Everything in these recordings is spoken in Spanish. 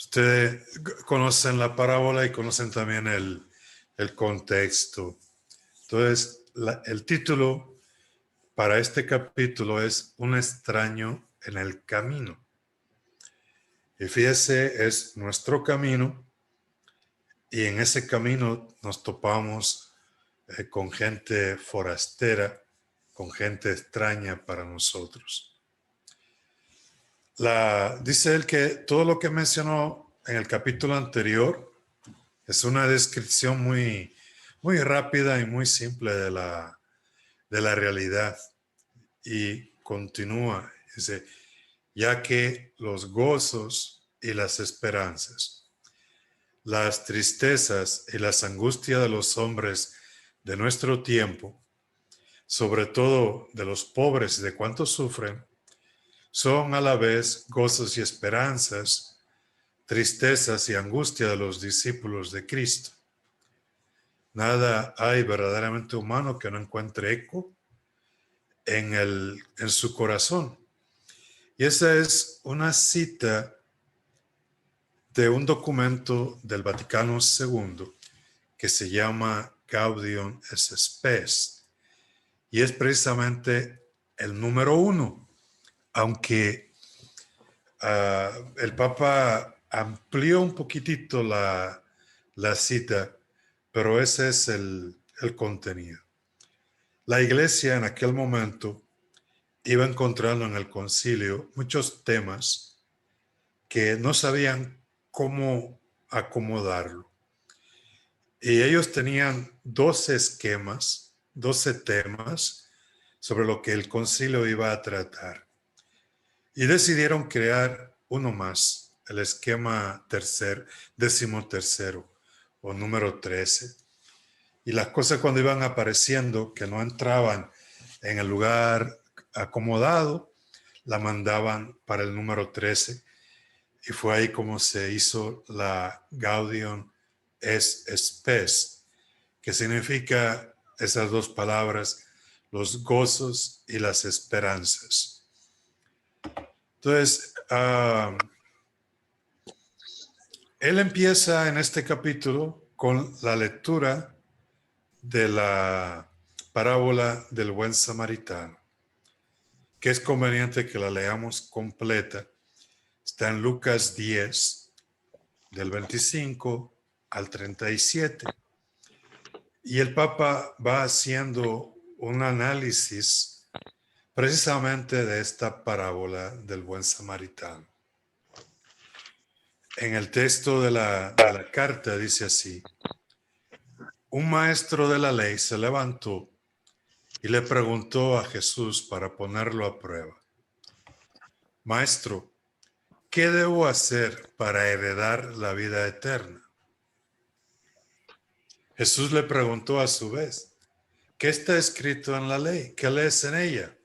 Ustedes conocen la parábola y conocen también el contexto. Entonces, el título para este capítulo es Un extraño en el camino. Y fíjese, es nuestro camino y en ese camino nos topamos con gente forastera, con gente extraña para nosotros. Dice él que todo lo que mencionó en el capítulo anterior es una descripción muy rápida y muy simple de la realidad. Y continúa, dice, ya que los gozos y las esperanzas, las tristezas y las angustias de los hombres de nuestro tiempo, sobre todo de los pobres y de cuantos sufren, son a la vez gozos y esperanzas, tristezas y angustia de los discípulos de Cristo. Nada hay verdaderamente humano que no encuentre eco en su corazón. Y esa es una cita de un documento del Vaticano II que se llama Gaudium et Spes. Y es precisamente el número 1, aunque el Papa amplió un poquitito la cita, pero ese es el contenido. La Iglesia en aquel momento iba encontrando en el concilio muchos temas que no sabían cómo acomodarlo. Y ellos tenían 12 esquemas, 12 temas sobre lo que el concilio iba a tratar. Y decidieron crear uno más, el esquema 13º o número 13. Y las cosas cuando iban apareciendo que no entraban en el lugar acomodado, la mandaban para el número 13. Y fue ahí como se hizo la Gaudium et Spes, que significa esas dos palabras, los gozos y las esperanzas. Entonces, él empieza en este capítulo con la lectura de la parábola del buen samaritano, que es conveniente que la leamos completa. Está en Lucas 10, del 25 al 37. Y el Papa va haciendo un análisis precisamente de esta parábola del buen samaritano. En el texto de la carta dice así: un maestro de la ley se levantó y le preguntó a Jesús para ponerlo a prueba: Maestro, ¿qué debo hacer para heredar la vida eterna? Jesús le preguntó a su vez: ¿qué está escrito en la ley? ¿Qué lees en ella?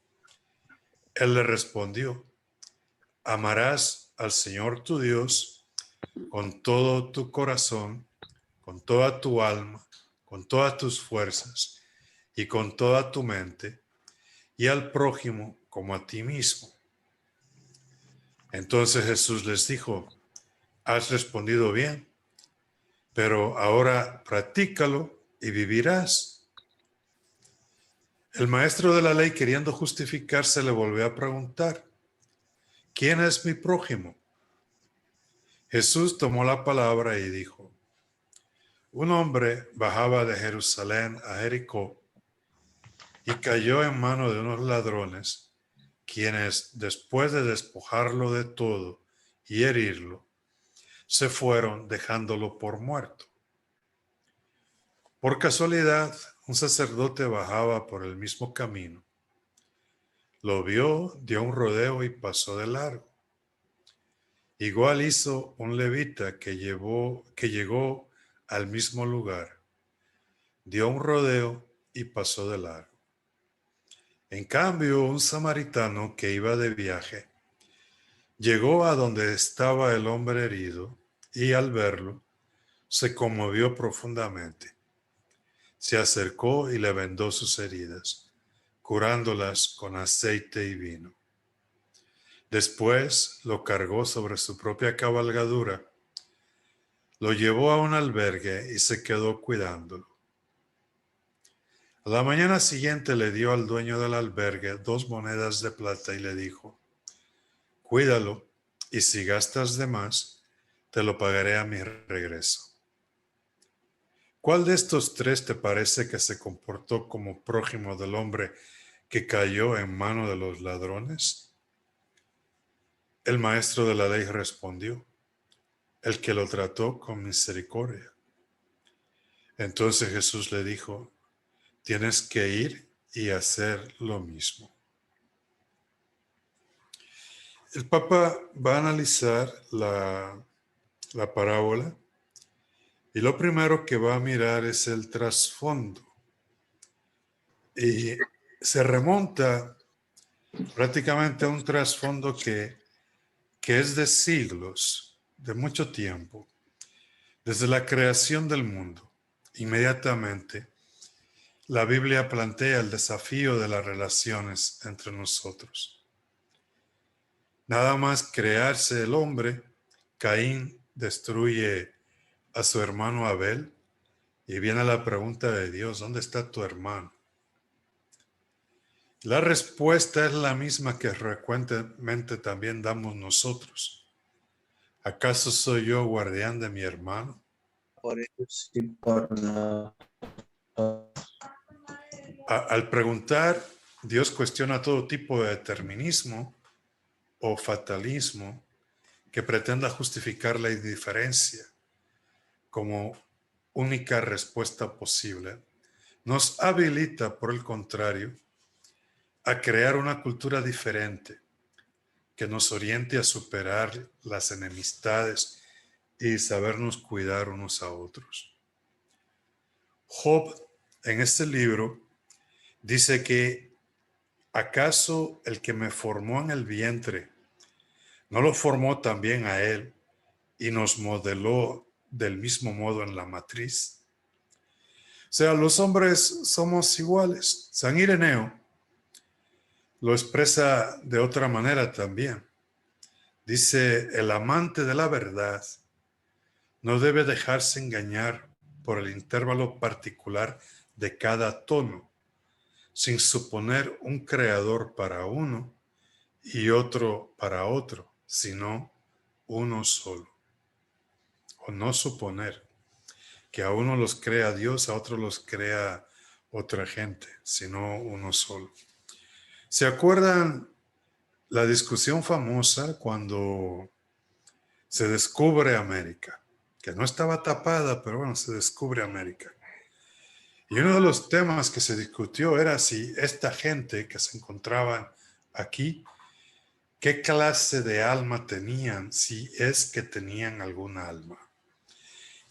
Él le respondió: amarás al Señor tu Dios con todo tu corazón, con toda tu alma, con todas tus fuerzas y con toda tu mente, y al prójimo como a ti mismo. Entonces Jesús les dijo: has respondido bien, pero ahora practícalo y vivirás. El maestro de la ley, queriendo justificarse, le volvió a preguntar: ¿quién es mi prójimo? Jesús tomó la palabra y dijo: un hombre bajaba de Jerusalén a Jericó y cayó en manos de unos ladrones, quienes, después de despojarlo de todo y herirlo, se fueron dejándolo por muerto. Por casualidad, un sacerdote bajaba por el mismo camino. Lo vio, dio un rodeo y pasó de largo. Igual hizo un levita que llegó al mismo lugar. Dio un rodeo y pasó de largo. En cambio, un samaritano que iba de viaje llegó a donde estaba el hombre herido y al verlo se conmovió profundamente. Se acercó y le vendó sus heridas, curándolas con aceite y vino. Después lo cargó sobre su propia cabalgadura lo llevó a un albergue y se quedó cuidándolo. A la mañana siguiente le dio al dueño del albergue 2 monedas de plata y le dijo: cuídalo, y si gastas de más, te lo pagaré a mi regreso. ¿Cuál de estos 3 te parece que se comportó como prójimo del hombre que cayó en mano de los ladrones? El maestro de la ley respondió: el que lo trató con misericordia. Entonces Jesús le dijo: tienes que ir y hacer lo mismo. El Papa va a analizar la parábola y lo primero que va a mirar es el trasfondo. Y se remonta prácticamente a un trasfondo que es de siglos, de mucho tiempo, desde la creación del mundo. Inmediatamente, la Biblia plantea el desafío de las relaciones entre nosotros. Nada más crearse el hombre, Caín destruye a su hermano Abel y viene la pregunta de Dios: ¿dónde está tu hermano? La respuesta es la misma que frecuentemente también damos nosotros. ¿Acaso soy yo guardián de mi hermano? Por ellos y por nosotros. Al preguntar, Dios cuestiona todo tipo de determinismo o fatalismo que pretenda justificar la indiferencia como única respuesta posible. Nos habilita, por el contrario, a crear una cultura diferente que nos oriente a superar las enemistades y sabernos cuidar unos a otros. Job, en este libro, dice que ¿acaso el que me formó en el vientre no lo formó también a él y nos modeló del mismo modo en la matriz? O sea, los hombres somos iguales. San Ireneo lo expresa de otra manera también. Dice: el amante de la verdad no debe dejarse engañar por el intervalo particular de cada tono, sin suponer un creador para uno y otro para otro, sino uno solo. O no suponer que a uno los crea Dios, a otro los crea otra gente, sino uno solo. ¿Se acuerdan la discusión famosa cuando se descubre América? Que no estaba tapada, pero bueno, se descubre América. Y uno de los temas que se discutió era si esta gente que se encontraba aquí, qué clase de alma tenían, si es que tenían alguna alma.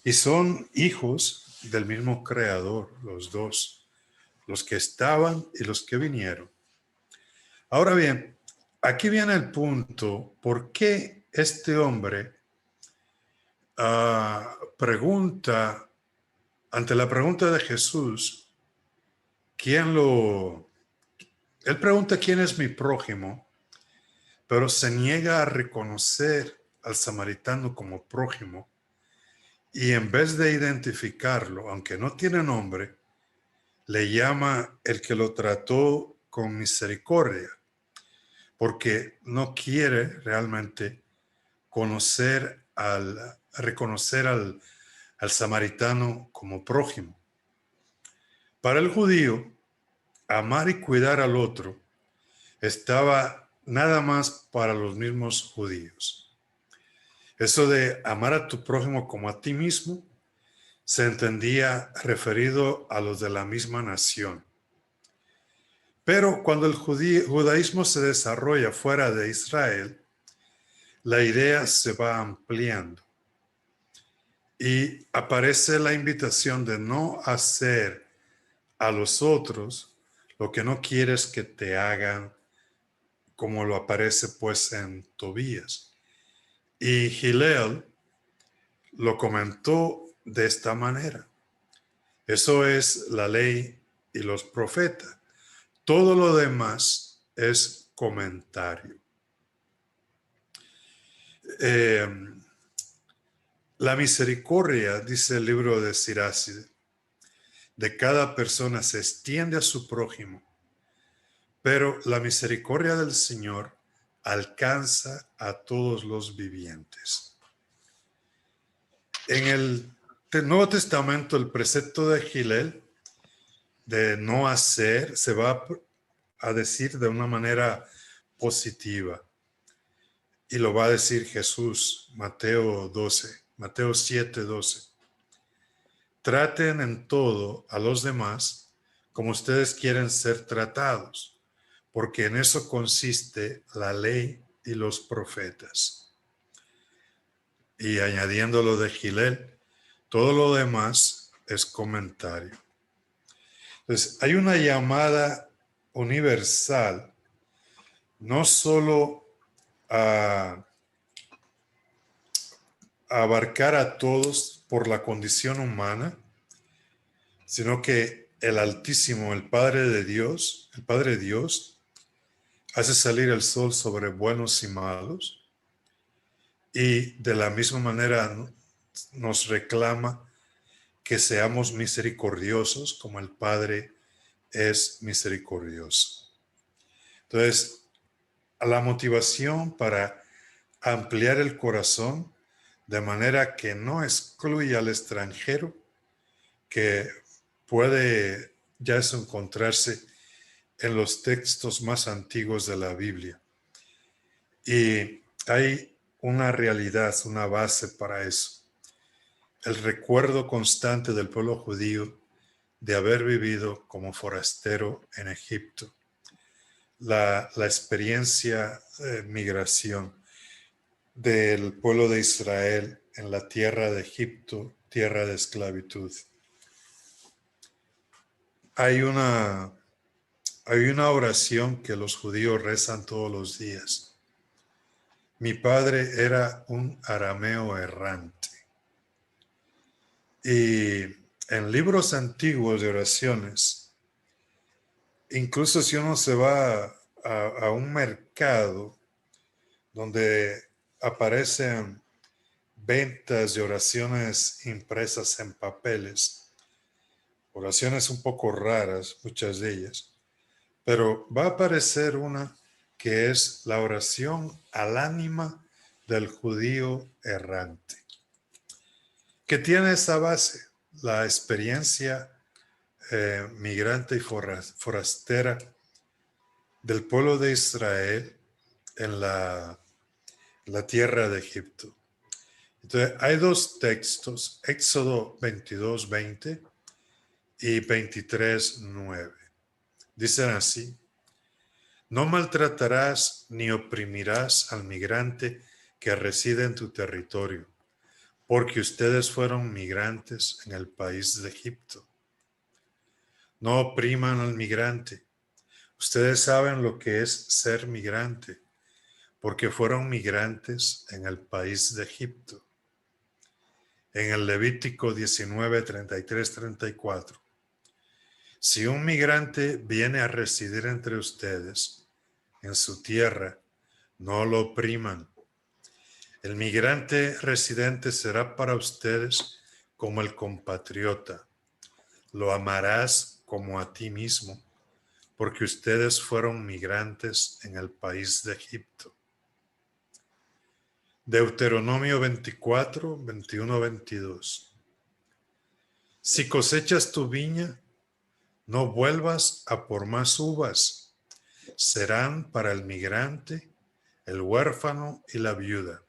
Y son hijos del mismo creador, los dos, los que estaban y los que vinieron. Ahora bien, aquí viene el punto: ¿por qué este hombre pregunta, ante la pregunta de Jesús, él pregunta quién es mi prójimo, pero se niega a reconocer al samaritano como prójimo, y en vez de identificarlo, aunque no tiene nombre, le llama el que lo trató con misericordia, porque no quiere realmente reconocer al samaritano como prójimo. Para el judío, amar y cuidar al otro estaba nada más para los mismos judíos. Eso de amar a tu prójimo como a ti mismo se entendía referido a los de la misma nación. Pero cuando el judaísmo se desarrolla fuera de Israel, la idea se va ampliando y aparece la invitación de no hacer a los otros lo que no quieres que te hagan, como lo aparece pues en Tobías. Y Hillel lo comentó de esta manera: eso es la ley y los profetas. Todo lo demás es comentario. La misericordia, dice el libro de Siracide, de cada persona se extiende a su prójimo, pero la misericordia del Señor alcanza a todos los vivientes. En el Nuevo Testamento, el precepto de Gilel, de no hacer, se va a decir de una manera positiva. Y lo va a decir Jesús, Mateo 7:12. Traten en todo a los demás como ustedes quieren ser tratados, porque en eso consiste la ley y los profetas. Y añadiendo lo de Gilel, todo lo demás es comentario. Entonces, hay una llamada universal, no solo a abarcar a todos por la condición humana, sino que el Altísimo, el Padre Dios, hace salir el sol sobre buenos y malos, y de la misma manera nos reclama que seamos misericordiosos como el Padre es misericordioso. Entonces, la motivación para ampliar el corazón de manera que no excluya al extranjero, que puede ya eso encontrarse en los textos más antiguos de la Biblia. Y hay una realidad, una base para eso. El recuerdo constante del pueblo judío de haber vivido como forastero en Egipto. La experiencia de migración del pueblo de Israel en la tierra de Egipto, tierra de esclavitud. Hay una oración que los judíos rezan todos los días. Mi padre era un arameo errante. Y en libros antiguos de oraciones, incluso si uno se va a un mercado donde aparecen ventas de oraciones impresas en papeles, oraciones un poco raras, muchas de ellas, pero va a aparecer una que es la oración al ánima del judío errante, que tiene esa base, la experiencia migrante y forastera del pueblo de Israel en la tierra de Egipto. Entonces, hay dos textos, Éxodo 22:20 y 23:9. Dicen así: no maltratarás ni oprimirás al migrante que reside en tu territorio, porque ustedes fueron migrantes en el país de Egipto. No opriman al migrante. Ustedes saben lo que es ser migrante, porque fueron migrantes en el país de Egipto. En el Levítico 19:33-34. Si un migrante viene a residir entre ustedes en su tierra, no lo opriman. El migrante residente será para ustedes como el compatriota. Lo amarás como a ti mismo, porque ustedes fueron migrantes en el país de Egipto. Deuteronomio 24:21-22. Si cosechas tu viña, no vuelvas a por más uvas. Serán para el migrante, el huérfano y la viuda.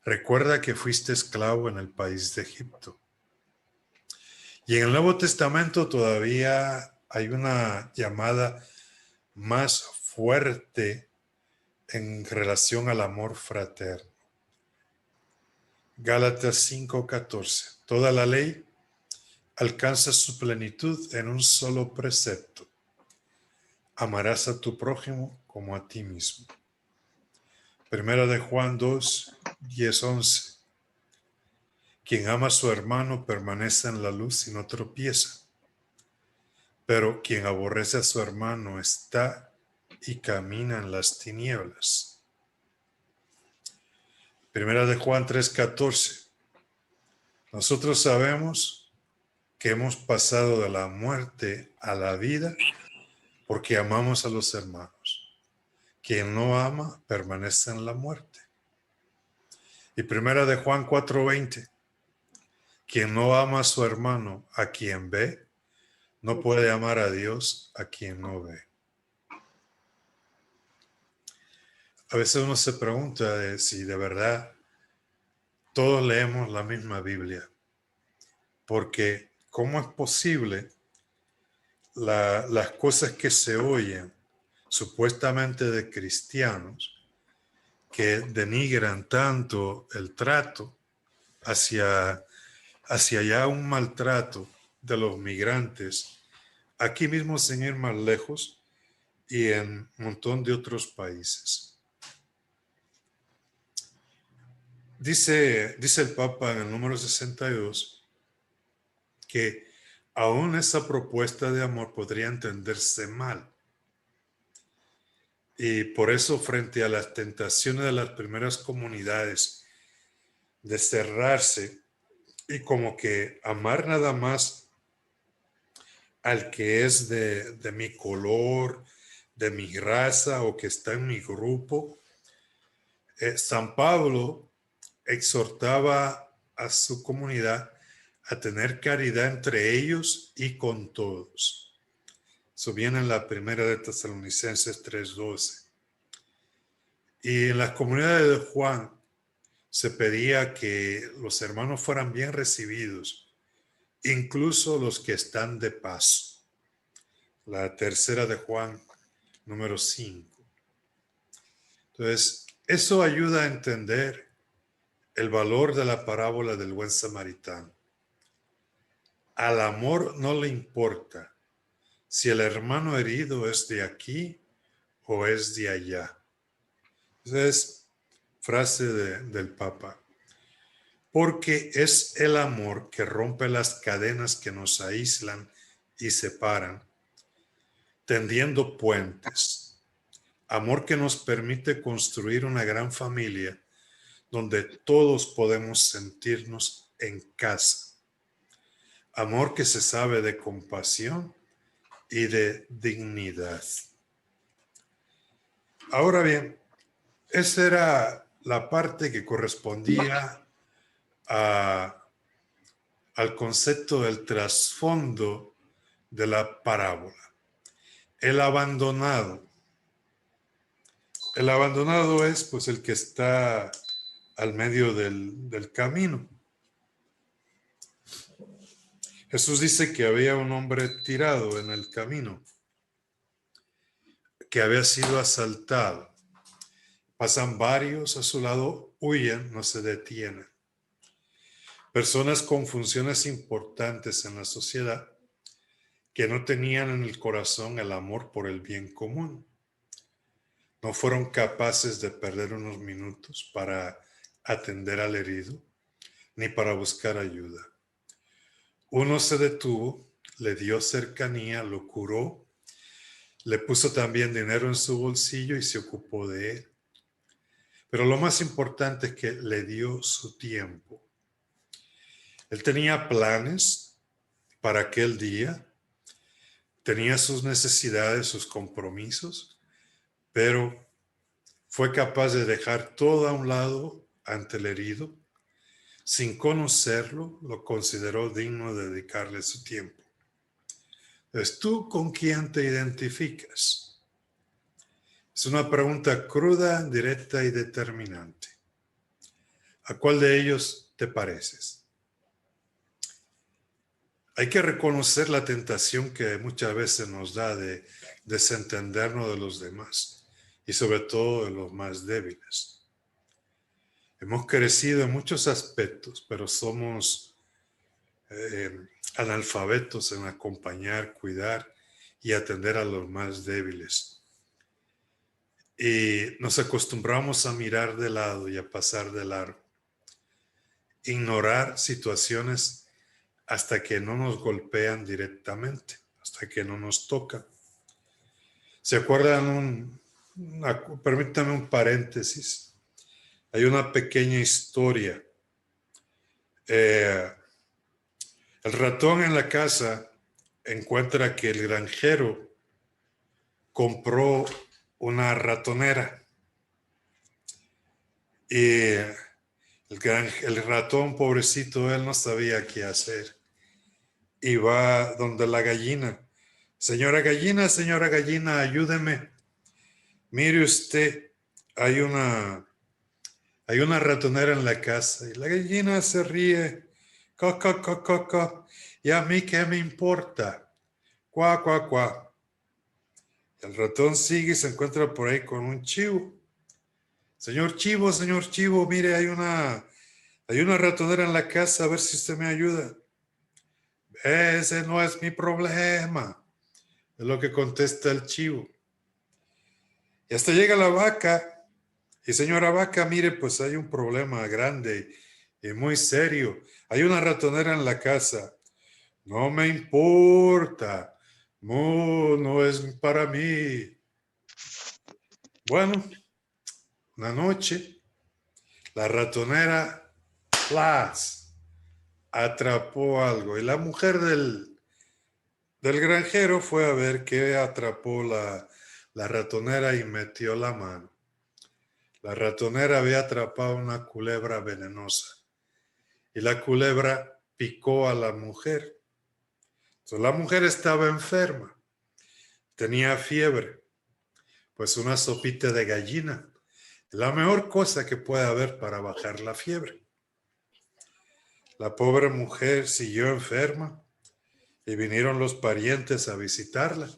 Recuerda que fuiste esclavo en el país de Egipto. Y en el Nuevo Testamento todavía hay una llamada más fuerte en relación al amor fraterno. Gálatas 5:14. Toda la ley alcanza su plenitud en un solo precepto: amarás a tu prójimo como a ti mismo. Primera de Juan 2:10-11. Quien ama a su hermano permanece en la luz y no tropieza, pero quien aborrece a su hermano está y camina en las tinieblas. Primera de Juan 3:14. Nosotros sabemos que hemos pasado de la muerte a la vida porque amamos a los hermanos. Quien no ama permanece en la muerte. Y primera de Juan 4:20. Quien no ama a su hermano a quien ve, no puede amar a Dios a quien no ve. A veces uno se pregunta de si de verdad todos leemos la misma Biblia. Porque ¿cómo es posible las cosas que se oyen supuestamente de cristianos que denigran tanto el trato hacia ya un maltrato de los migrantes, aquí mismo sin ir más lejos y en un montón de otros países? Dice el Papa en el número 62 que aún esa propuesta de amor podría entenderse mal. Y por eso, frente a las tentaciones de las primeras comunidades de cerrarse y como que amar nada más al que es de mi color, de mi raza o que está en mi grupo, San Pablo exhortaba a su comunidad a tener caridad entre ellos y con todos. Eso viene en la primera de Tesalonicenses 3:12. Y en las comunidades de Juan se pedía que los hermanos fueran bien recibidos, incluso los que están de paso. La tercera de Juan, número 5. Entonces, eso ayuda a entender el valor de la parábola del buen samaritano. Al amor no le importa si el hermano herido es de aquí o es de allá. Esa es frase del Papa. Porque es el amor que rompe las cadenas que nos aíslan y separan, tendiendo puentes. Amor que nos permite construir una gran familia donde todos podemos sentirnos en casa. Amor que se sabe de compasión y de dignidad. Ahora bien, esa era la parte que correspondía al concepto del trasfondo de la parábola. El abandonado. El abandonado es pues el que está al medio del camino. Jesús dice que había un hombre tirado en el camino, que había sido asaltado. Pasan varios a su lado, huyen, no se detienen. Personas con funciones importantes en la sociedad que no tenían en el corazón el amor por el bien común. No fueron capaces de perder unos minutos para atender al herido, ni para buscar ayuda. Uno se detuvo, le dio cercanía, lo curó, le puso también dinero en su bolsillo y se ocupó de él. Pero lo más importante es que le dio su tiempo. Él tenía planes para aquel día, tenía sus necesidades, sus compromisos, pero fue capaz de dejar todo a un lado ante el herido. Sin conocerlo, lo consideró digno de dedicarle su tiempo. Entonces, ¿tú con quién te identificas? Es una pregunta cruda, directa y determinante. ¿A cuál de ellos te pareces? Hay que reconocer la tentación que muchas veces nos da de desentendernos de los demás y sobre todo de los más débiles. Hemos crecido en muchos aspectos, pero somos analfabetos en acompañar, cuidar y atender a los más débiles. Y nos acostumbramos a mirar de lado y a pasar de largo. Ignorar situaciones hasta que no nos golpean directamente, hasta que no nos toca. ¿Se acuerdan? Permítame un paréntesis. Hay una pequeña historia El ratón en la casa encuentra que el granjero compró una ratonera y el ratón, pobrecito, él no sabía qué hacer. Y va donde la gallina. Señora gallina, ayúdeme. Mire usted, hay una, hay una ratonera en la casa. Y la gallina se ríe. Co, co, co, co, co. ¿Y a mí qué me importa? Cuá, cuá, cuá. El ratón sigue y se encuentra por ahí con un chivo. Señor chivo, mire, hay una ratonera en la casa, a ver si usted me ayuda. Ese no es mi problema, es lo que contesta el chivo. Y hasta llega la vaca, y señora vaca, mire, pues hay un problema grande y muy serio. Hay una ratonera en la casa. No me importa, no, no es para mí. Bueno, una noche, la ratonera, ¡plas!, atrapó algo. Y la mujer del granjero fue a ver qué atrapó la ratonera y metió la mano. La ratonera había atrapado una culebra venenosa y la culebra picó a la mujer. Entonces, la mujer estaba enferma, tenía fiebre, pues una sopita de gallina, la mejor cosa que puede haber para bajar la fiebre. La pobre mujer siguió enferma y vinieron los parientes a visitarla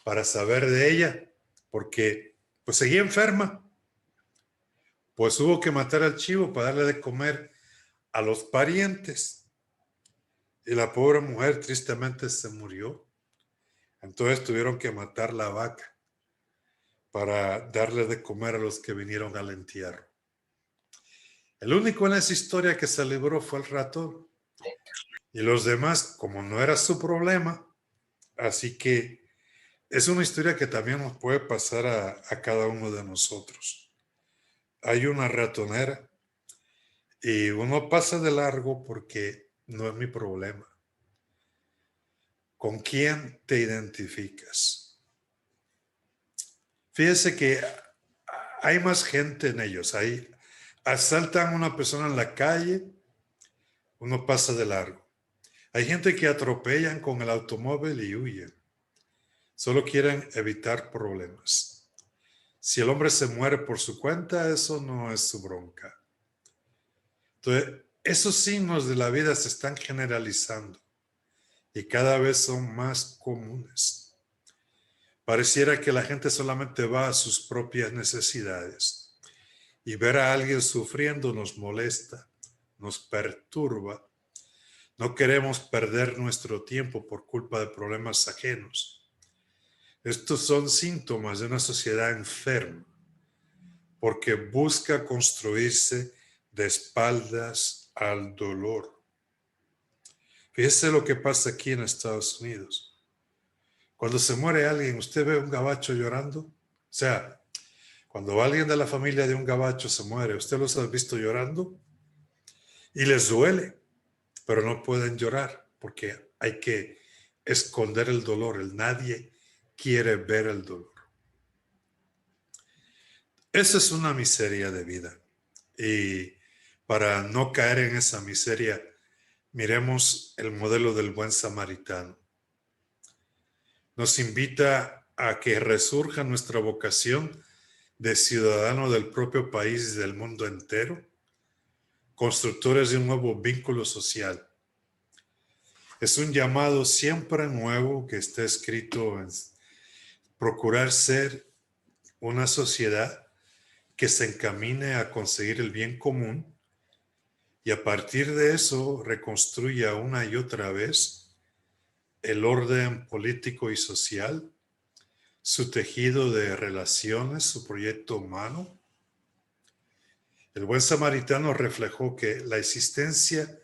para saber de ella, porque pues seguía enferma. Pues hubo que matar al chivo para darle de comer a los parientes. Y la pobre mujer tristemente se murió. Entonces tuvieron que matar la vaca para darle de comer a los que vinieron al entierro. El único en esa historia que se libró fue el ratón. Y los demás, como no era su problema, así que es una historia que también nos puede pasar a cada uno de nosotros. Hay una ratonera y uno pasa de largo porque no es mi problema. ¿Con quién te identificas? Fíjese que hay más gente en ellos. Ahí asaltan a una persona en la calle, uno pasa de largo. Hay gente que atropellan con el automóvil y huyen. Solo quieren evitar problemas. Si el hombre se muere por su cuenta, eso no es su bronca. Entonces, esos signos de la vida se están generalizando y cada vez son más comunes. Pareciera que la gente solamente va a sus propias necesidades y ver a alguien sufriendo nos molesta, nos perturba. No queremos perder nuestro tiempo por culpa de problemas ajenos. Estos son síntomas de una sociedad enferma porque busca construirse de espaldas al dolor. Fíjese lo que pasa aquí en Estados Unidos. Cuando se muere alguien, ¿usted ve un gabacho llorando? O sea, cuando alguien de la familia de un gabacho se muere, ¿usted los ha visto llorando? Y les duele, pero no pueden llorar porque hay que esconder el dolor. Nadie quiere ver el dolor. Esa es una miseria de vida. Y para no caer en esa miseria, miremos el modelo del buen samaritano. Nos invita a que resurja nuestra vocación de ciudadano del propio país y del mundo entero, constructores de un nuevo vínculo social. Es un llamado siempre nuevo que está escrito en procurar ser una sociedad que se encamine a conseguir el bien común y a partir de eso reconstruya una y otra vez el orden político y social, su tejido de relaciones, su proyecto humano. El buen samaritano reflejó que la existencia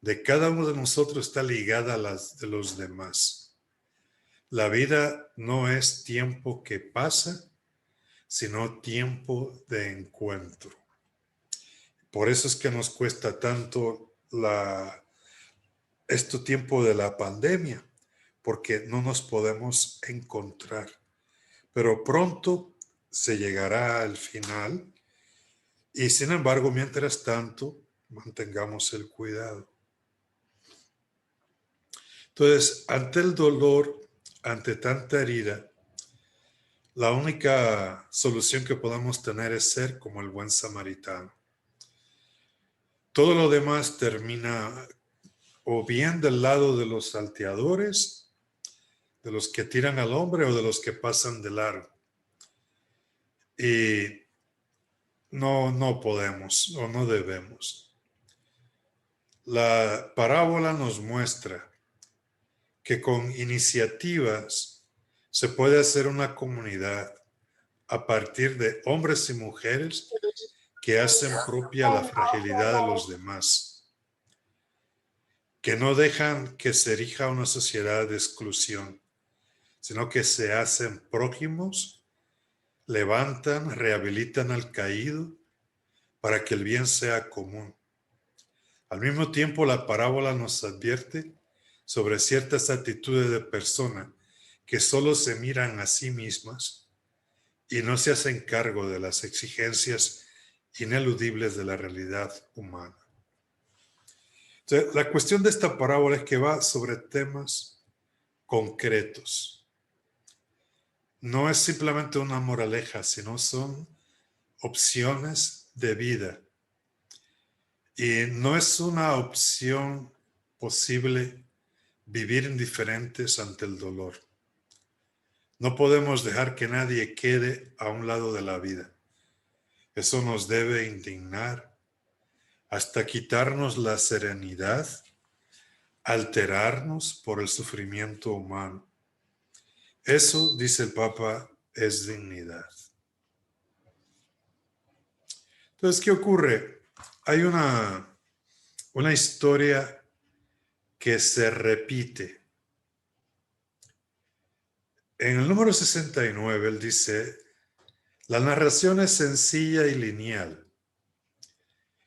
de cada uno de nosotros está ligada a las de los demás. La vida no es tiempo que pasa, sino tiempo de encuentro. Por eso es que nos cuesta tanto este tiempo de la pandemia, porque no nos podemos encontrar. Pero pronto se llegará al final y sin embargo, mientras tanto, mantengamos el cuidado. Entonces, ante el dolor, ante tanta herida, la única solución que podamos tener es ser como el buen samaritano. Todo lo demás termina o bien del lado de los salteadores, de los que tiran al hombre o de los que pasan de largo. Y no podemos o no debemos. La parábola nos muestra que con iniciativas se puede hacer una comunidad a partir de hombres y mujeres que hacen propia la fragilidad de los demás, que no dejan que se erija una sociedad de exclusión, sino que se hacen prójimos, levantan, rehabilitan al caído para que el bien sea común. Al mismo tiempo, la parábola nos advierte sobre ciertas actitudes de personas que solo se miran a sí mismas y no se hacen cargo de las exigencias ineludibles de la realidad humana. Entonces, la cuestión de esta parábola es que va sobre temas concretos. No es simplemente una moraleja, sino son opciones de vida. Y no es una opción posible vivir indiferentes ante el dolor. No podemos dejar que nadie quede a un lado de la vida. Eso nos debe indignar hasta quitarnos la serenidad, alterarnos por el sufrimiento humano. Eso, dice el Papa, es dignidad. Entonces, ¿qué ocurre? Hay una historia que se repite. En el número 69, él dice, la narración es sencilla y lineal.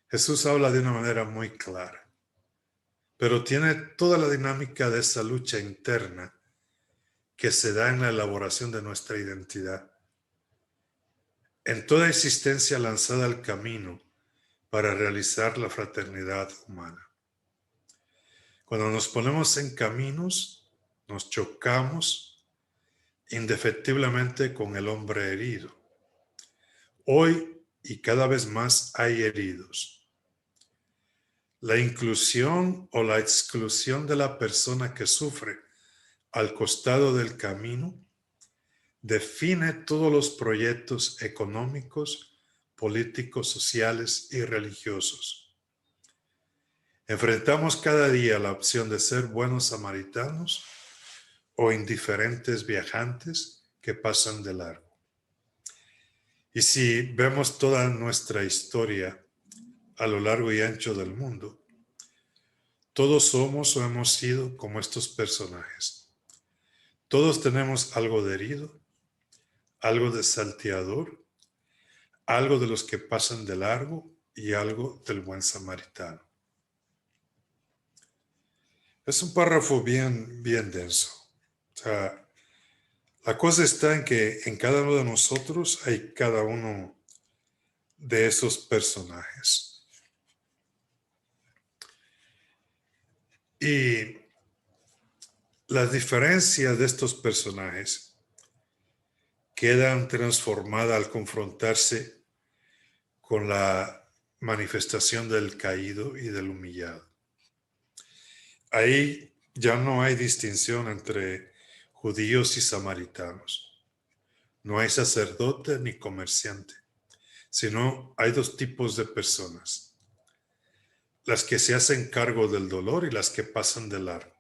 Jesús habla de una manera muy clara, pero tiene toda la dinámica de esa lucha interna que se da en la elaboración de nuestra identidad. En toda existencia lanzada al camino para realizar la fraternidad humana. Cuando nos ponemos en caminos, nos chocamos indefectiblemente con el hombre herido. Hoy y cada vez más hay heridos. La inclusión o la exclusión de la persona que sufre al costado del camino define todos los proyectos económicos, políticos, sociales y religiosos. Enfrentamos cada día la opción de ser buenos samaritanos o indiferentes viajantes que pasan de largo. Y si vemos toda nuestra historia a lo largo y ancho del mundo, todos somos o hemos sido como estos personajes. Todos tenemos algo de herido, algo de salteador, algo de los que pasan de largo y algo del buen samaritano. Es un párrafo bien denso. O sea, la cosa está en que en cada uno de nosotros hay cada uno de esos personajes. Y las diferencias de estos personajes quedan transformadas al confrontarse con la manifestación del caído y del humillado. Ahí ya no hay distinción entre judíos y samaritanos. No hay sacerdote ni comerciante, sino hay dos tipos de personas. Las que se hacen cargo del dolor y las que pasan de largo.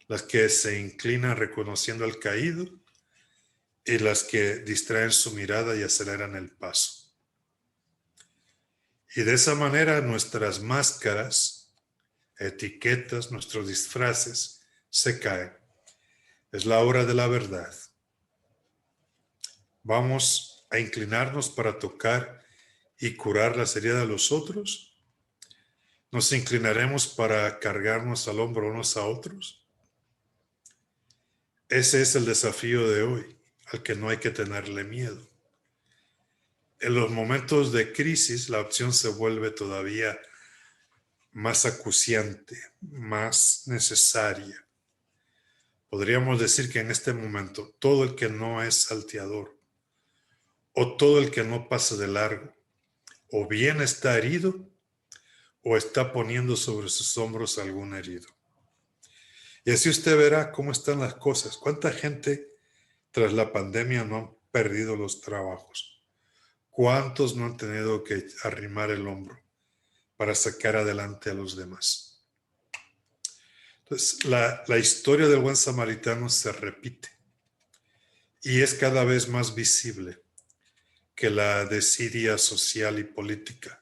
Las que se inclinan reconociendo al caído y las que distraen su mirada y aceleran el paso. Y de esa manera nuestras máscaras, etiquetas, nuestros disfraces se caen. Es la hora de la verdad. Vamos a inclinarnos para tocar y curar las heridas de los otros. ¿Nos inclinaremos para cargarnos al hombro unos a otros? Ese es el desafío de hoy, al que no hay que tenerle miedo. En los momentos de crisis, la opción se vuelve todavía más acuciante, más necesaria. Podríamos decir que en este momento, todo el que no es salteador, o todo el que no pasa de largo, o bien está herido, o está poniendo sobre sus hombros algún herido. Y así usted verá cómo están las cosas. ¿Cuánta gente tras la pandemia no han perdido los trabajos? ¿Cuántos no han tenido que arrimar el hombro para sacar adelante a los demás? Entonces, la historia del buen samaritano se repite y es cada vez más visible que la desidia social y política.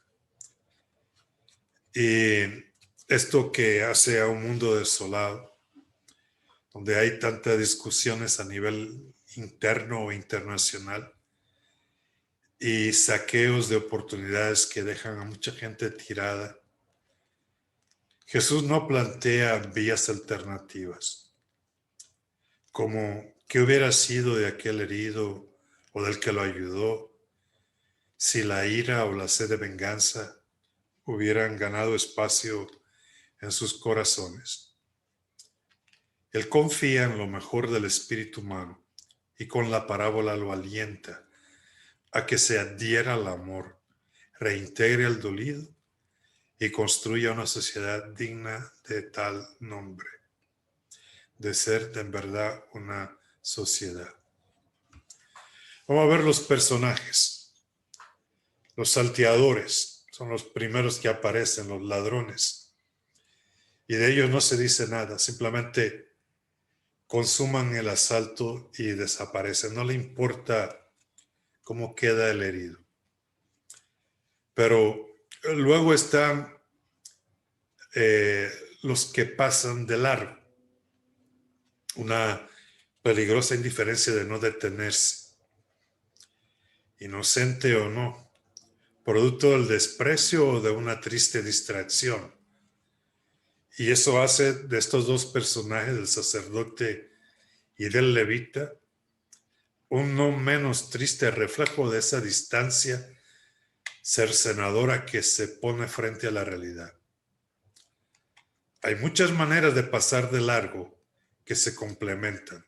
Y esto que hace a un mundo desolado, donde hay tantas discusiones a nivel interno o internacional y saqueos de oportunidades que dejan a mucha gente tirada. Jesús no plantea vías alternativas, como qué hubiera sido de aquel herido o del que lo ayudó si la ira o la sed de venganza hubieran ganado espacio en sus corazones. Él confía en lo mejor del espíritu humano y con la parábola lo alienta a que se adhiera al amor, reintegre al dolido y construya una sociedad digna de tal nombre, de ser en verdad una sociedad. Vamos a ver los personajes. Los salteadores son los primeros que aparecen, los ladrones. Y de ellos no se dice nada, simplemente consuman el asalto y desaparecen. No le importa cómo queda el herido. Pero luego están los que pasan de largo. Una peligrosa indiferencia de no detenerse. Inocente o no, producto del desprecio o de una triste distracción. Y eso hace de estos dos personajes, del sacerdote y del levita, un no menos triste reflejo de esa distancia cercenadora que se pone frente a la realidad. Hay muchas maneras de pasar de largo que se complementan.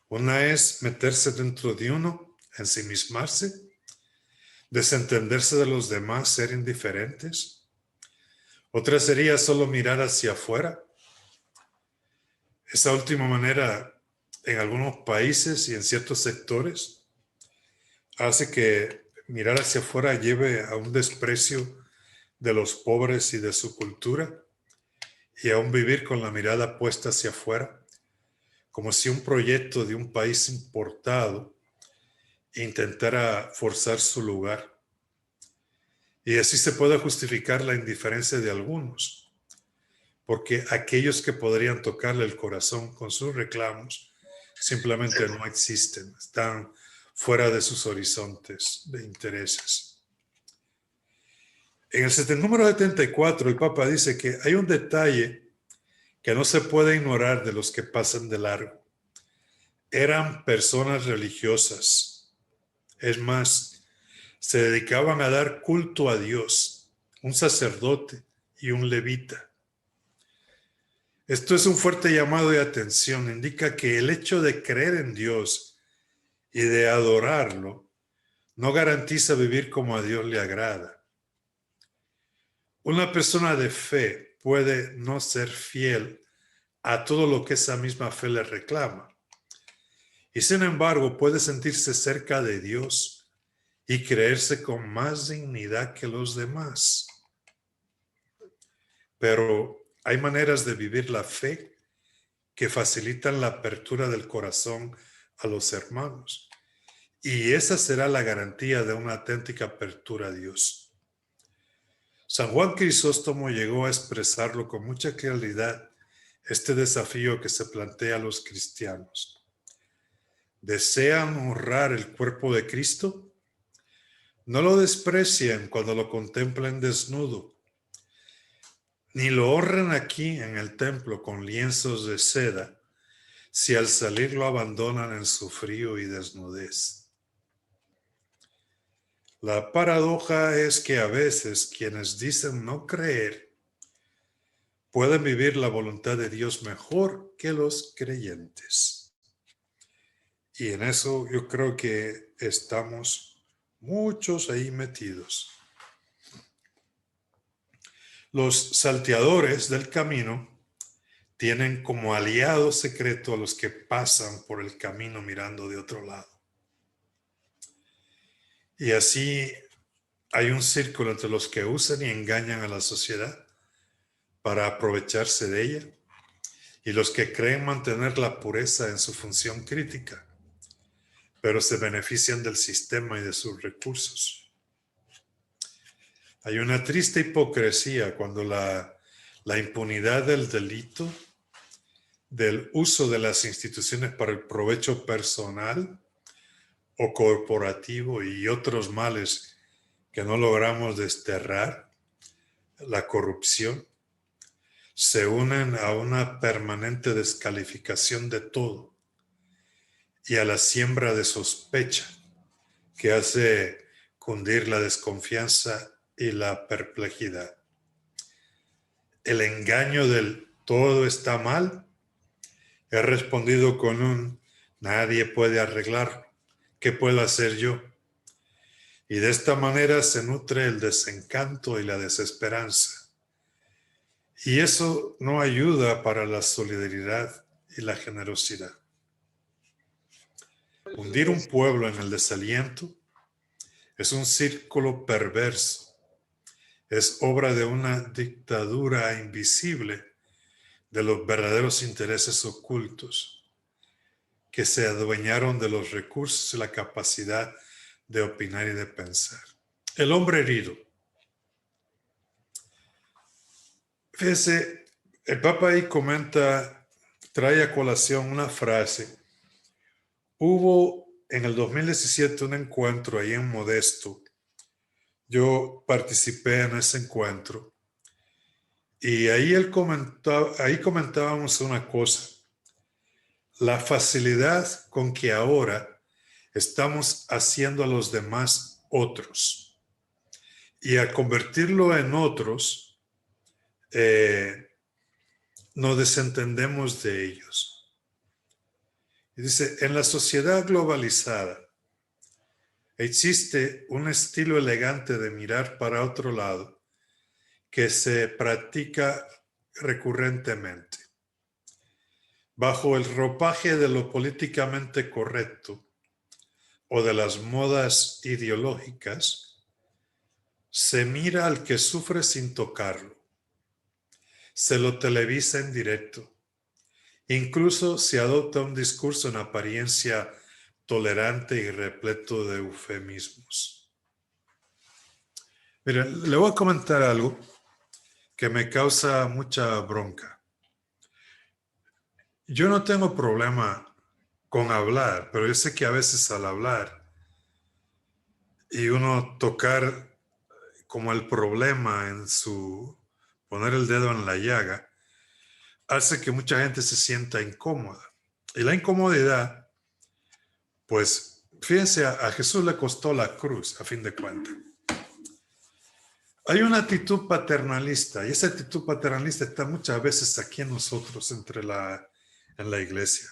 Una es meterse dentro de uno, ensimismarse, desentenderse de los demás, ser indiferentes. Otra sería solo mirar hacia afuera. Esa última manera, en algunos países y en ciertos sectores, hace que mirar hacia afuera lleve a un desprecio de los pobres y de su cultura, y aún vivir con la mirada puesta hacia afuera, como si un proyecto de un país importado intentara forzar su lugar. Y así se puede justificar la indiferencia de algunos, porque aquellos que podrían tocarle el corazón con sus reclamos simplemente no existen, están fuera de sus horizontes de intereses. En el número 74, el Papa dice que hay un detalle que no se puede ignorar de los que pasan de largo. Eran personas religiosas. Es más, se dedicaban a dar culto a Dios, un sacerdote y un levita. Esto es un fuerte llamado de atención. Indica que el hecho de creer en Dios y de adorarlo no garantiza vivir como a Dios le agrada. Una persona de fe puede no ser fiel a todo lo que esa misma fe le reclama. Y sin embargo puede sentirse cerca de Dios y creerse con más dignidad que los demás. Pero hay maneras de vivir la fe que facilitan la apertura del corazón a los hermanos. Y esa será la garantía de una auténtica apertura a Dios. San Juan Crisóstomo llegó a expresarlo con mucha claridad, este desafío que se plantea a los cristianos. ¿Desean honrar el cuerpo de Cristo? No lo desprecien cuando lo contemplen desnudo. ni lo honran aquí en el templo con lienzos de seda, si al salir lo abandonan en su frío y desnudez. La paradoja es que a veces quienes dicen no creer pueden vivir la voluntad de Dios mejor que los creyentes. Y en eso yo creo que estamos muchos ahí metidos. Los salteadores del camino tienen como aliado secreto a los que pasan por el camino mirando de otro lado. Y así hay un círculo entre los que usan y engañan a la sociedad para aprovecharse de ella y los que creen mantener la pureza en su función crítica, pero se benefician del sistema y de sus recursos. Hay una triste hipocresía cuando la impunidad del delito, del uso de las instituciones para el provecho personal o corporativo y otros males que no logramos desterrar, la corrupción, se unen a una permanente descalificación de todo y a la siembra de sospecha que hace cundir la desconfianza y la perplejidad. El engaño del todo está mal es respondido con un nadie puede arreglarlo, ¿qué puedo hacer yo? Y de esta manera se nutre el desencanto y la desesperanza. Y eso no ayuda para la solidaridad y la generosidad. Hundir un pueblo en el desaliento es un círculo perverso. Es obra de una dictadura invisible de los verdaderos intereses ocultos que se adueñaron de los recursos y la capacidad de opinar y de pensar. El hombre herido. Fíjese, el Papa ahí comenta, trae a colación una frase. Hubo en el 2017 un encuentro ahí en Modesto. Yo participé en ese encuentro y ahí comentábamos una cosa. La facilidad con que ahora estamos haciendo a los demás otros. Y al convertirlo en otros, nos desentendemos de ellos. Y dice, en la sociedad globalizada existe un estilo elegante de mirar para otro lado que se practica recurrentemente. Bajo el ropaje de lo políticamente correcto o de las modas ideológicas, se mira al que sufre sin tocarlo. Se lo televisa en directo. Incluso se adopta un discurso en apariencia tolerante y repleto de eufemismos. Miren, le voy a comentar algo que me causa mucha bronca. Yo no tengo problema con hablar, pero yo sé que a veces al hablar y uno tocar como el problema en poner el dedo en la llaga, hace que mucha gente se sienta incómoda. Y la incomodidad, pues, fíjense, a Jesús le costó la cruz, a fin de cuentas. Hay una actitud paternalista, y esa actitud paternalista está muchas veces aquí en nosotros, en la iglesia.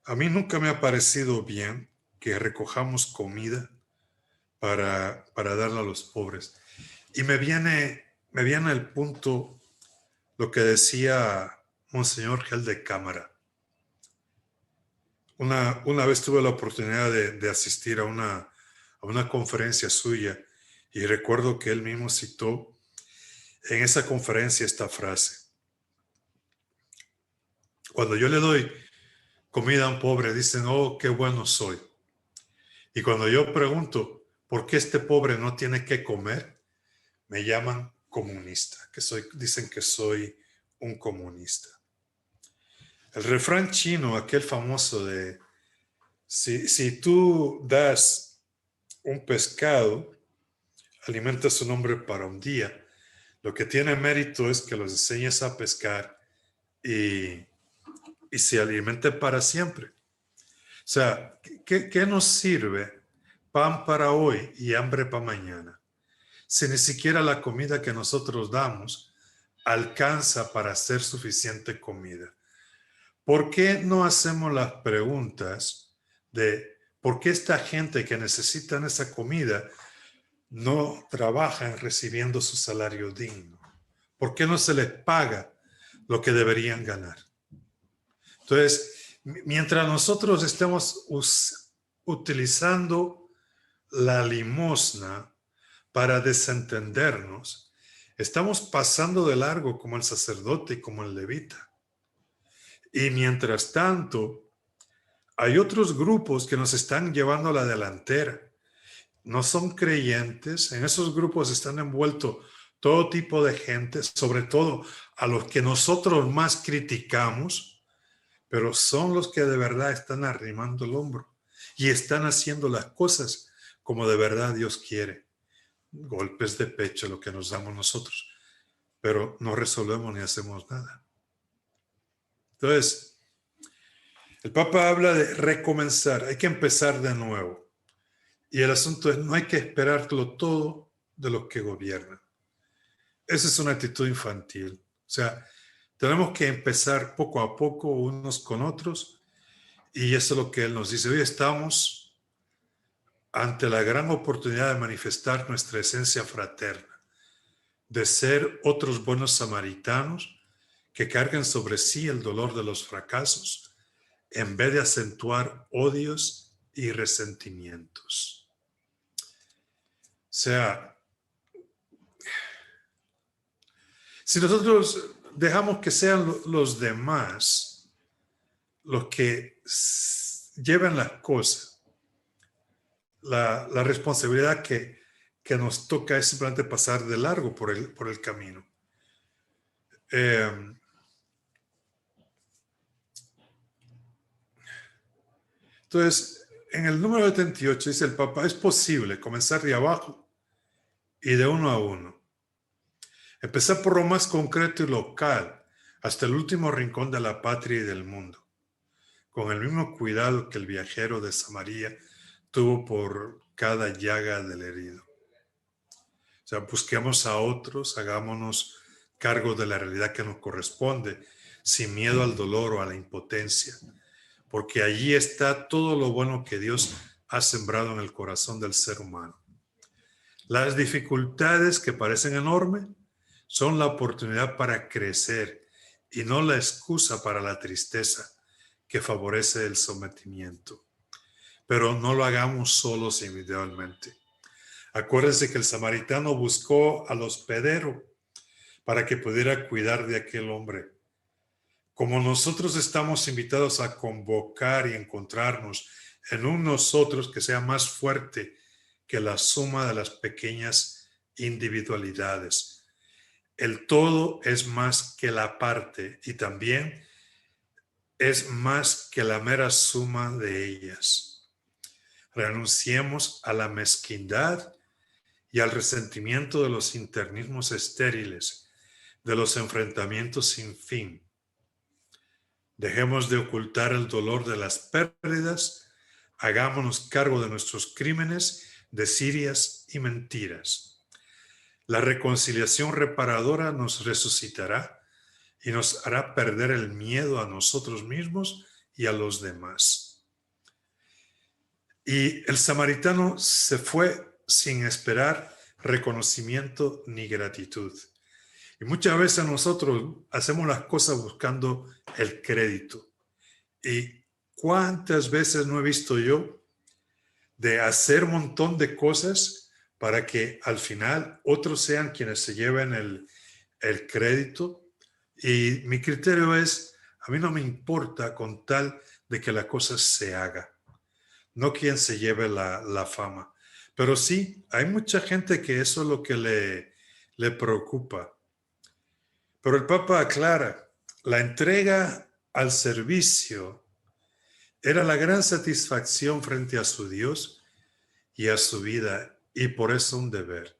A mí nunca me ha parecido bien que recojamos comida para darle a los pobres. Y me viene al punto lo que decía Monseñor Gel de Cámara. Una vez tuve la oportunidad de asistir a una conferencia suya y recuerdo que él mismo citó en esa conferencia esta frase. Cuando yo le doy comida a un pobre, dicen, oh, qué bueno soy. Y cuando yo pregunto, ¿por qué este pobre no tiene que comer? Me llaman comunista, dicen que soy un comunista. El refrán chino, aquel famoso de, si tú das un pescado, alimentas un hombre para un día, Lo que tiene mérito es que los enseñes a pescar y se alimente para siempre. O sea, ¿qué nos sirve pan para hoy y hambre para mañana? Si ni siquiera la comida que nosotros damos alcanza para hacer suficiente comida. ¿Por qué no hacemos las preguntas de por qué esta gente que necesita esa comida no trabaja en recibiendo su salario digno? ¿Por qué no se les paga lo que deberían ganar? Entonces, mientras nosotros estemos utilizando la limosna para desentendernos, estamos pasando de largo como el sacerdote y como el levita. Y mientras tanto, hay otros grupos que nos están llevando a la delantera. No son creyentes, en esos grupos están envueltos todo tipo de gente, sobre todo a los que nosotros más criticamos, pero son los que de verdad están arrimando el hombro y están haciendo las cosas como de verdad Dios quiere. Golpes de pecho lo que nos damos nosotros, pero no resolvemos ni hacemos nada. Entonces, el Papa habla de recomenzar, hay que empezar de nuevo. Y el asunto es, no hay que esperarlo todo de los que gobiernan. Esa es una actitud infantil. O sea, tenemos que empezar poco a poco unos con otros. Y eso es lo que él nos dice. Hoy estamos ante la gran oportunidad de manifestar nuestra esencia fraterna, de ser otros buenos samaritanos que carguen sobre sí el dolor de los fracasos en vez de acentuar odios y resentimientos. O sea, si nosotros dejamos que sean los demás los que lleven las cosas, la responsabilidad que nos toca es simplemente pasar de largo por el camino. Entonces, en el número 78 dice el Papa, es posible comenzar de abajo y de uno a uno. Empezar por lo más concreto y local, hasta el último rincón de la patria y del mundo, con el mismo cuidado que el viajero de Samaria tuvo por cada llaga del herido. O sea, busquemos a otros, hagámonos cargo de la realidad que nos corresponde, sin miedo al dolor o a la impotencia, porque allí está todo lo bueno que Dios ha sembrado en el corazón del ser humano. Las dificultades que parecen enormes son la oportunidad para crecer y no la excusa para la tristeza que favorece el sometimiento. Pero no lo hagamos solos individualmente. Acuérdense que el samaritano buscó al hospedero para que pudiera cuidar de aquel hombre. Como nosotros estamos invitados a convocar y encontrarnos en un nosotros que sea más fuerte que la suma de las pequeñas individualidades. El todo es más que la parte y también es más que la mera suma de ellas. Renunciemos a la mezquindad y al resentimiento de los internismos estériles, de los enfrentamientos sin fin. Dejemos de ocultar el dolor de las pérdidas, hagámonos cargo de nuestros crímenes, desirias y mentiras. La reconciliación reparadora nos resucitará y nos hará perder el miedo a nosotros mismos y a los demás. Y el samaritano se fue sin esperar reconocimiento ni gratitud. Y muchas veces nosotros hacemos las cosas buscando el crédito. ¿Y cuántas veces no he visto yo de hacer un montón de cosas para que al final otros sean quienes se lleven el crédito? Y mi criterio es, a mí no me importa con tal de que la cosa se haga, no quien se lleve la fama. Pero sí, hay mucha gente que eso es lo que le preocupa. Pero el Papa aclara, la entrega al servicio era la gran satisfacción frente a su Dios y a su vida, y por eso un deber.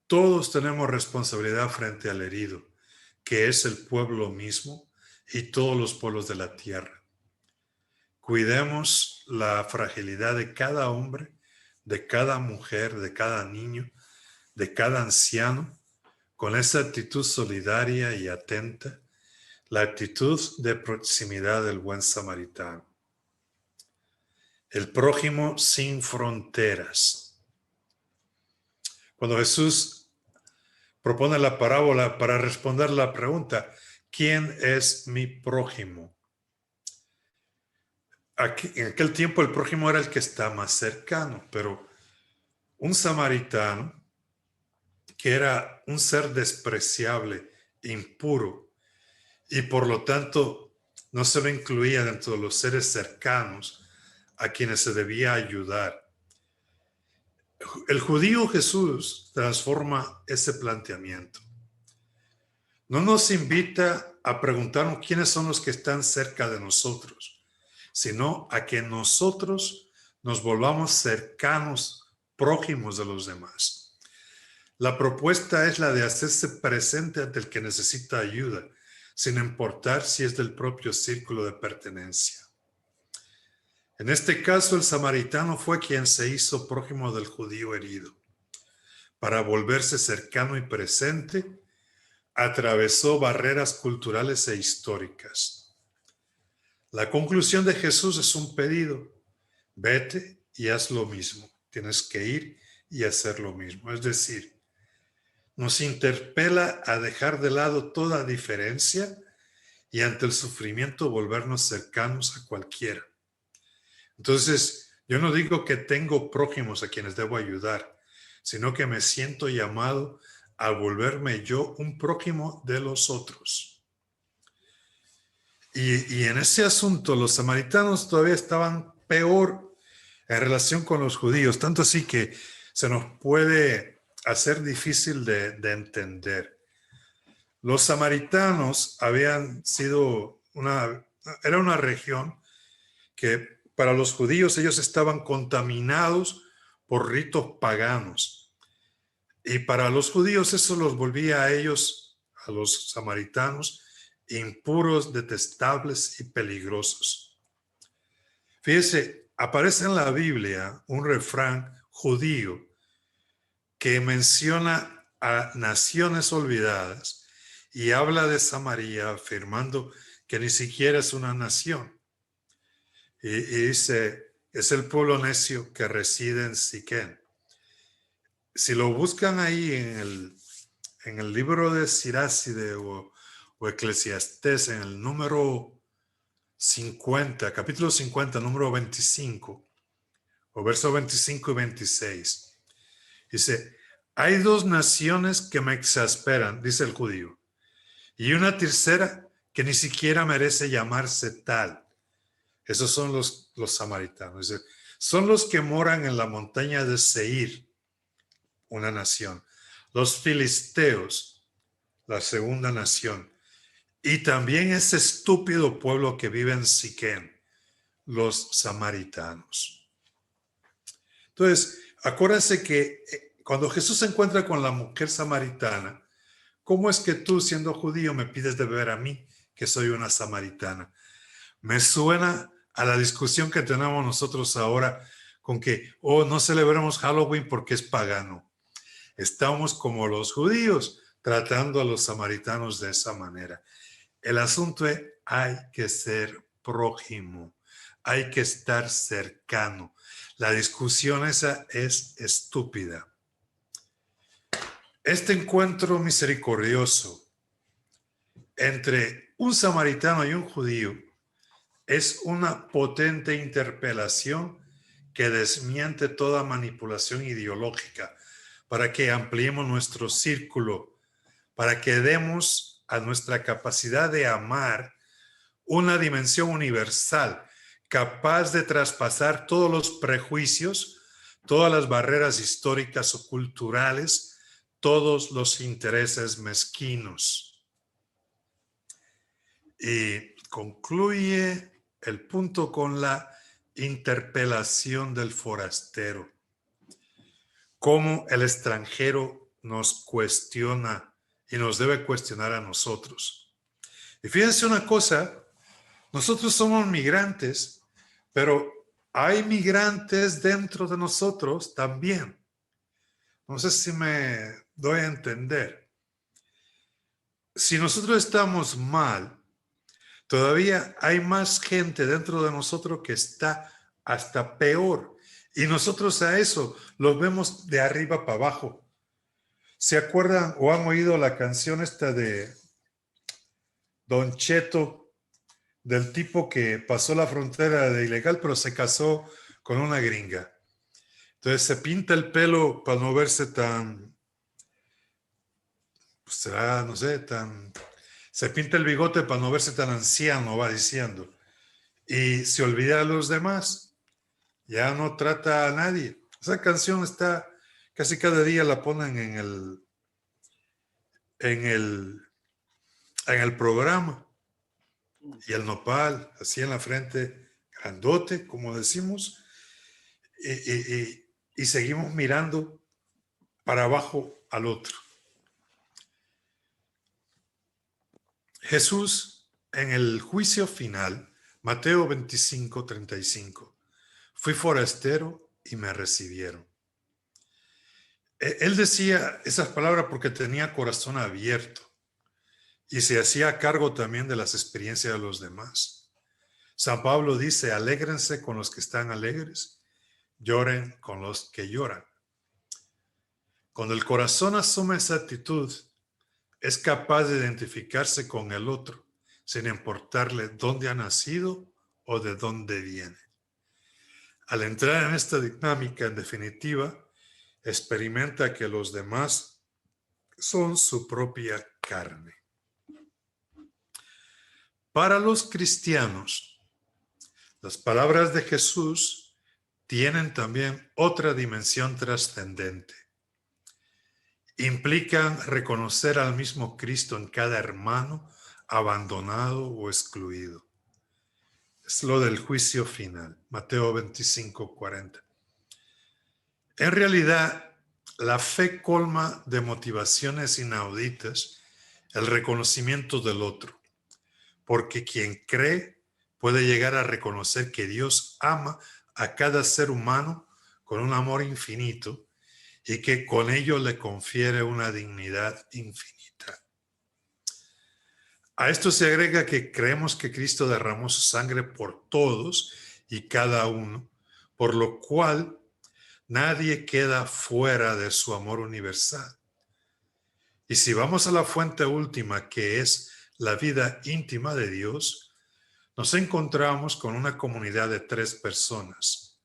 Todos tenemos responsabilidad frente al herido, que es el pueblo mismo y todos los pueblos de la tierra. Cuidemos la fragilidad de cada hombre, de cada mujer, de cada niño, de cada anciano, con esa actitud solidaria y atenta, la actitud de proximidad del buen samaritano. El prójimo sin fronteras. Cuando Jesús propone la parábola para responder la pregunta, ¿quién es mi prójimo? En aquel tiempo el prójimo era el que está más cercano, pero un samaritano, que era un ser despreciable, impuro, y por lo tanto no se lo incluía dentro de los seres cercanos a quienes se debía ayudar. El judío Jesús transforma ese planteamiento. No nos invita a preguntarnos quiénes son los que están cerca de nosotros, sino a que nosotros nos volvamos cercanos, prójimos de los demás. La propuesta es la de hacerse presente ante el que necesita ayuda, sin importar si es del propio círculo de pertenencia. En este caso, el samaritano fue quien se hizo prójimo del judío herido. Para volverse cercano y presente, atravesó barreras culturales e históricas. La conclusión de Jesús es un pedido: vete y haz lo mismo. Tienes que ir y hacer lo mismo. Es decir, nos interpela a dejar de lado toda diferencia y ante el sufrimiento volvernos cercanos a cualquiera. Entonces, yo no digo que tengo prójimos a quienes debo ayudar, sino que me siento llamado a volverme yo un prójimo de los otros. Y en ese asunto los samaritanos todavía estaban peor en relación con los judíos, tanto así que se nos puede hacer difícil de entender. Los samaritanos habían sido era una región que para los judíos ellos estaban contaminados por ritos paganos. Y para los judíos eso los volvía a ellos, a los samaritanos, impuros, detestables y peligrosos. Fíjese, aparece en la Biblia un refrán judío que menciona a naciones olvidadas y habla de Samaria afirmando que ni siquiera es una nación. Y dice, es el pueblo necio que reside en Siquén. Si lo buscan ahí en el libro de Siráside o Eclesiastés, en el número 50, capítulo 50, número 25, o versos 25 y 26, dice, hay dos naciones que me exasperan, dice el judío, y una tercera que ni siquiera merece llamarse tal. Esos son los samaritanos. Dice, son los que moran en la montaña de Seir, una nación. Los filisteos, la segunda nación. Y también ese estúpido pueblo que vive en Siquén, los samaritanos. Entonces, acuérdense que cuando Jesús se encuentra con la mujer samaritana, ¿cómo es que tú, siendo judío, me pides de beber a mí, que soy una samaritana? Me suena a la discusión que tenemos nosotros ahora con que, no celebremos Halloween porque es pagano. Estamos como los judíos tratando a los samaritanos de esa manera. El asunto es, hay que ser prójimo, hay que estar cercano. La discusión esa es estúpida. Este encuentro misericordioso entre un samaritano y un judío es una potente interpelación que desmiente toda manipulación ideológica para que ampliemos nuestro círculo, para que demos a nuestra capacidad de amar una dimensión universal, capaz de traspasar todos los prejuicios, todas las barreras históricas o culturales, todos los intereses mezquinos. Y concluye el punto con la interpelación del forastero. Cómo el extranjero nos cuestiona y nos debe cuestionar a nosotros. Y fíjense una cosa, nosotros somos migrantes, pero hay migrantes dentro de nosotros también. No sé si me doy a entender. Si nosotros estamos mal, todavía hay más gente dentro de nosotros que está hasta peor. Y nosotros a eso los vemos de arriba para abajo. ¿Se acuerdan o han oído la canción esta de Don Cheto, del tipo que pasó la frontera de ilegal, pero se casó con una gringa? Entonces se pinta el pelo para no verse tan, pues será, no sé, tan... Se pinta el bigote para no verse tan anciano, va diciendo. Y se olvida a los demás. Ya no trata a nadie. Esa canción está, casi cada día la ponen en el programa. Y el nopal, así en la frente, grandote, como decimos. Y seguimos mirando para abajo al otro. Jesús, en el juicio final, Mateo 25:35, fui forastero y me recibieron. Él decía esas palabras porque tenía corazón abierto y se hacía cargo también de las experiencias de los demás. San Pablo dice, alégrense con los que están alegres, lloren con los que lloran. Cuando el corazón asume esa actitud, es capaz de identificarse con el otro, sin importarle dónde ha nacido o de dónde viene. Al entrar en esta dinámica, en definitiva, experimenta que los demás son su propia carne. Para los cristianos, las palabras de Jesús tienen también otra dimensión trascendente. Implican reconocer al mismo Cristo en cada hermano abandonado o excluido. Es lo del juicio final, Mateo 25:40. En realidad, la fe colma de motivaciones inauditas el reconocimiento del otro, porque quien cree puede llegar a reconocer que Dios ama a cada ser humano con un amor infinito y que con ello le confiere una dignidad infinita. A esto se agrega que creemos que Cristo derramó su sangre por todos y cada uno, por lo cual nadie queda fuera de su amor universal. Y si vamos a la fuente última, que es la vida íntima de Dios, nos encontramos con una comunidad de 3 personas,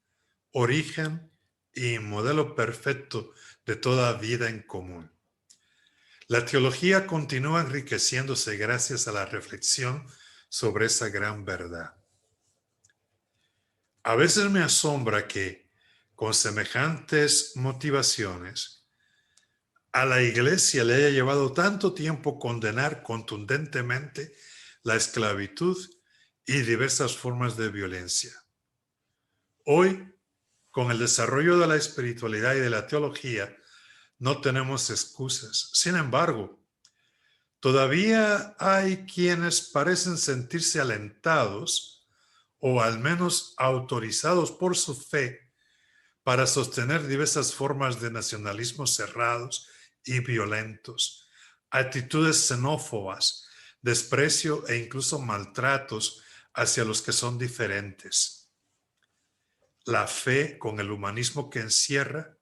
origen y modelo perfecto de toda vida en común. La teología continúa enriqueciéndose gracias a la reflexión sobre esa gran verdad. A veces me asombra que, con semejantes motivaciones, a la Iglesia le haya llevado tanto tiempo condenar contundentemente la esclavitud y diversas formas de violencia. Hoy, con el desarrollo de la espiritualidad y de la teología, no tenemos excusas. Sin embargo, todavía hay quienes parecen sentirse alentados o al menos autorizados por su fe para sostener diversas formas de nacionalismo cerrados y violentos, actitudes xenófobas, desprecio e incluso maltratos hacia los que son diferentes. La fe, con el humanismo que encierra,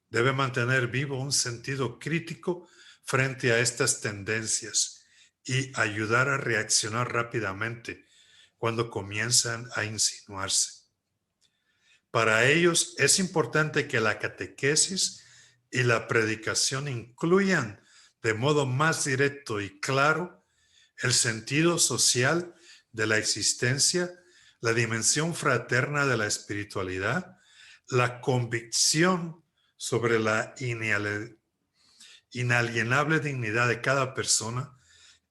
debe mantener vivo un sentido crítico frente a estas tendencias y ayudar a reaccionar rápidamente cuando comienzan a insinuarse. Para ellos es importante que la catequesis y la predicación incluyan de modo más directo y claro el sentido social de la existencia, la dimensión fraterna de la espiritualidad, la convicción sobre la inalienable dignidad de cada persona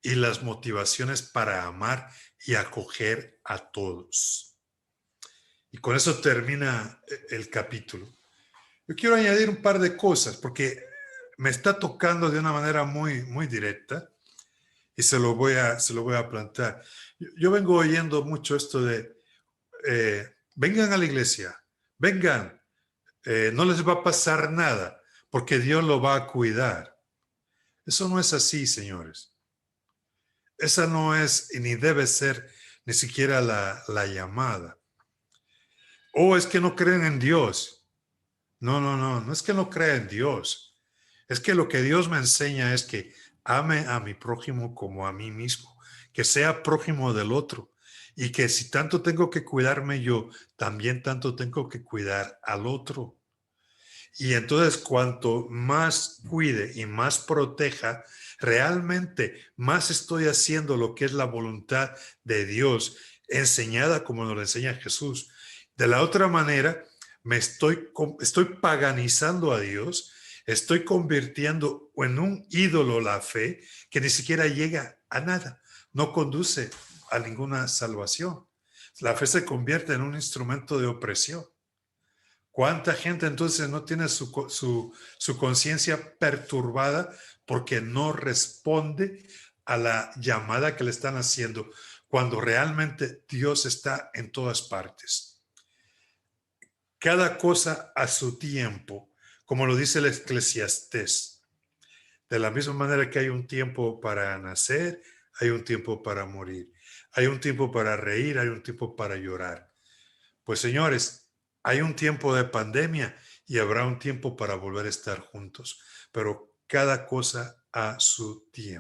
y las motivaciones para amar y acoger a todos. Y con eso termina el capítulo. Yo quiero añadir un par de cosas porque me está tocando de una manera muy, muy directa y se lo voy a plantear. Yo vengo oyendo mucho esto de, vengan a la iglesia, vengan, no les va a pasar nada porque Dios lo va a cuidar. Eso no es así, señores. Esa no es y ni debe ser ni siquiera la llamada. O es que no creen en Dios. No, no, no, no es que no crea en Dios. Es que lo que Dios me enseña es que ame a mi prójimo como a mí mismo, que sea prójimo del otro y que si tanto tengo que cuidarme yo, también tanto tengo que cuidar al otro. Y entonces cuanto más cuide y más proteja, realmente más estoy haciendo lo que es la voluntad de Dios, enseñada como nos lo enseña Jesús. De la otra manera, estoy paganizando a Dios, estoy convirtiendo en un ídolo la fe que ni siquiera llega a nada, no conduce a ninguna salvación. La fe se convierte en un instrumento de opresión. ¿Cuánta gente entonces no tiene su conciencia perturbada porque no responde a la llamada que le están haciendo cuando realmente Dios está en todas partes? Cada cosa a su tiempo, como lo dice el Eclesiastés. De la misma manera que hay un tiempo para nacer, hay un tiempo para morir. Hay un tiempo para reír, hay un tiempo para llorar. Pues señores, hay un tiempo de pandemia y habrá un tiempo para volver a estar juntos, pero cada cosa a su tiempo.